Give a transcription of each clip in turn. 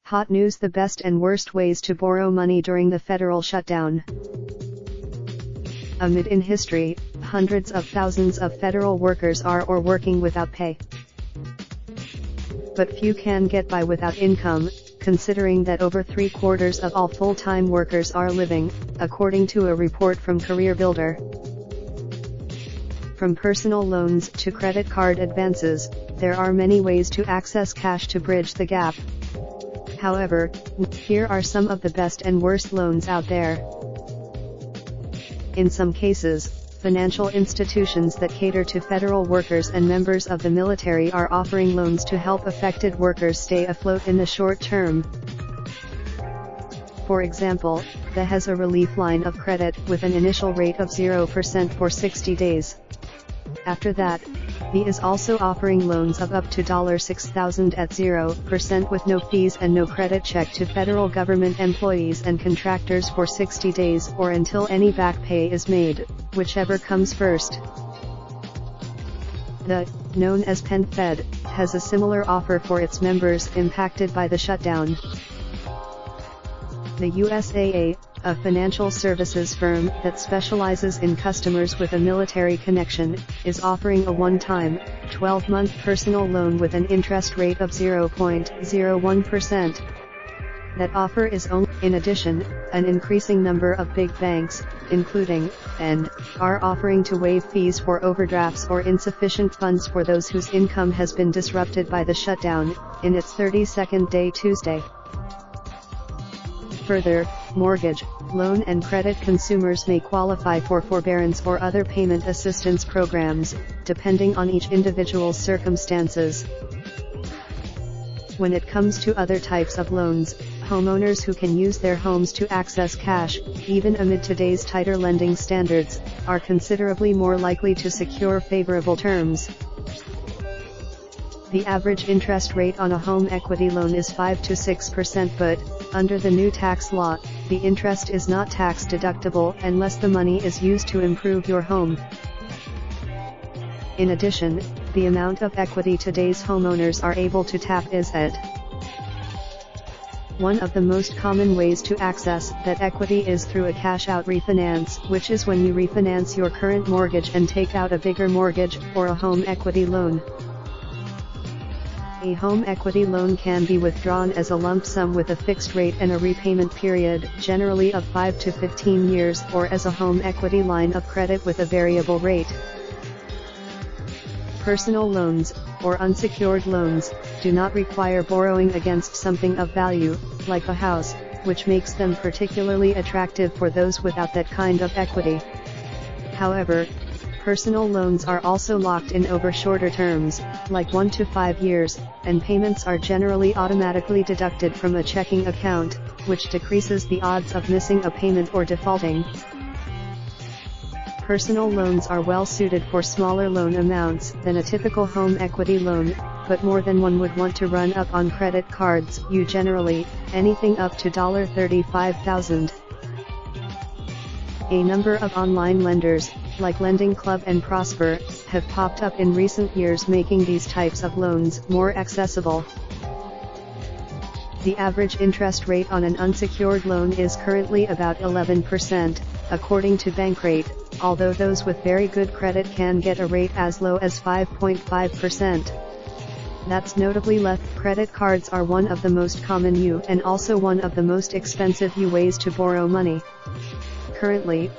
Hot news: the best and worst ways to borrow money during the federal shutdown. Amid in history, hundreds of thousands of federal workers are or working without pay. But few can get by without income, considering that over 3/4 of all full-time workers are living, according to a report from CareerBuilder. From personal loans to credit card advances, there are many ways to access cash to bridge the gap. However, here are some of the best and worst loans out there. In some cases, financial institutions that cater to federal workers and members of the military are offering loans to help affected workers stay afloat in the short term. For example, the has a relief line of credit with an initial rate of 0% for 60 days. After that, the is also offering loans of up to $6,000 at 0% with no fees and no credit check to federal government employees and contractors for 60 days or until any back pay is made, whichever comes first. The, known as PenFed, has a similar offer for its members impacted by the shutdown. The USAA, a financial services firm that specializes in customers with a military connection, is offering a one-time, 12-month personal loan with an interest rate of 0.01%. That offer is only. In addition, an increasing number of big banks, including, and, are offering to waive fees for overdrafts or insufficient funds for those whose income has been disrupted by the shutdown, in its 32nd day Tuesday. Further, mortgage, loan and credit consumers may qualify for forbearance or other payment assistance programs, depending on each individual's circumstances. When it comes to other types of loans, homeowners who can use their homes to access cash, even amid today's tighter lending standards, are considerably more likely to secure favorable terms. The average interest rate on a home equity loan is 5 to 6%, but, under the new tax law, the interest is not tax deductible unless the money is used to improve your home. In addition, the amount of equity today's homeowners are able to tap is at. One of the most common ways to access that equity is through a cash-out refinance, which is when you refinance your current mortgage and take out a bigger mortgage, or a home equity loan. A home equity loan can be withdrawn as a lump sum with a fixed rate and a repayment period, generally of 5 to 15 years, or as a home equity line of credit with a variable rate. Personal loans, or unsecured loans, do not require borrowing against something of value, like a house, which makes them particularly attractive for those without that kind of equity. However, personal loans are also locked in over shorter terms, like 1 to 5 years, and payments are generally automatically deducted from a checking account, which decreases the odds of missing a payment or defaulting. Personal loans are well suited for smaller loan amounts than a typical home equity loan, but more than one would want to run up on credit cards. You generally, anything up to $35,000. A number of online lenders, like Lending Club and Prosper, have popped up in recent years, making these types of loans more accessible. The average interest rate on an unsecured loan is currently about 11%, according to Bankrate, although those with very good credit can get a rate as low as 5.5%. That's notably less. Credit cards are one of the most common and also one of the most expensive ways to borrow money. Currently,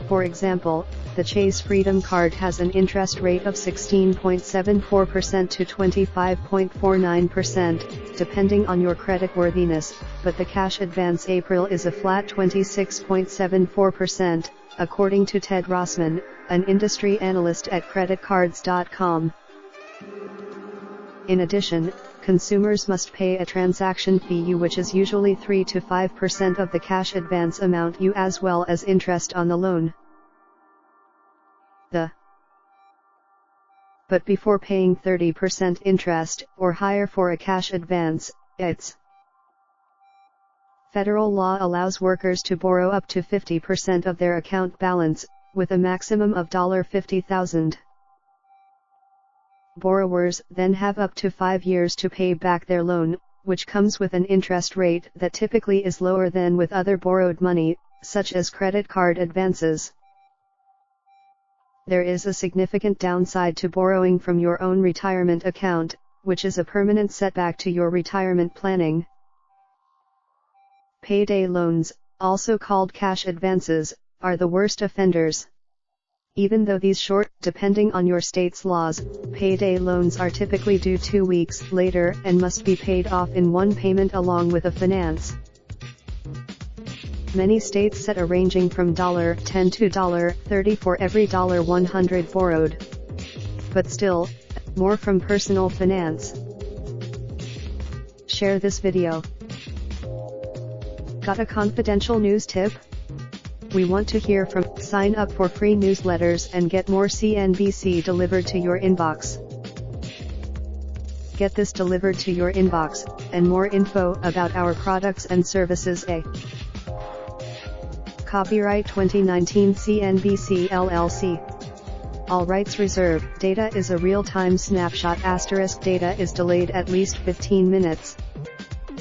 for example, the Chase Freedom Card has an interest rate of 16.74% to 25.49%, depending on your creditworthiness, but the cash advance April is a flat 26.74%, according to Ted Rossman, an industry analyst at creditcards.com. In addition, consumers must pay a transaction fee which is usually 3 to 5% of the cash advance amount as well as interest on the loan. But before paying 30% interest, or higher for a cash advance, federal law allows workers to borrow up to 50% of their account balance, with a maximum of $50,000. Borrowers then have up to 5 years to pay back their loan, which comes with an interest rate that typically is lower than with other borrowed money, such as credit card advances. There is a significant downside to borrowing from your own retirement account, which is a permanent setback to your retirement planning. Payday loans, also called cash advances, are the worst offenders. Even though these short, depending on your state's laws, payday loans are typically due 2 weeks later and must be paid off in one payment along with a finance. Many states set a ranging from $10 to $30 for every $100 borrowed. But still, more from personal finance. Share this video. Got a confidential news tip? We want to hear from. Sign up for free newsletters and get more CNBC delivered to your inbox. Get this delivered to your inbox, and more info about our products and services. Copyright 2019 CNBC LLC. All rights reserved. Data is a real-time snapshot. Data is delayed at least 15 minutes.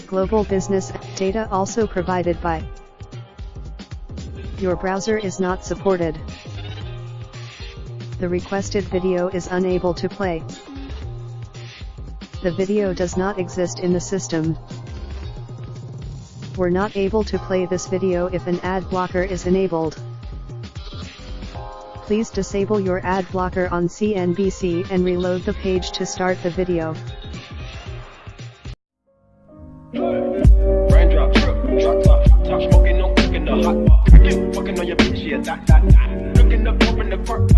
Global business data also provided by. Your browser is not supported. The requested video is unable to play. The video does not exist in the system. We're not able to play this video if an ad blocker is enabled. Please disable your ad blocker on CNBC and reload the page to start the video. Raindrop, drop top smoking, no cooking the hot pot. Fucking on your bitch, yeah, that. Looking up, open the park.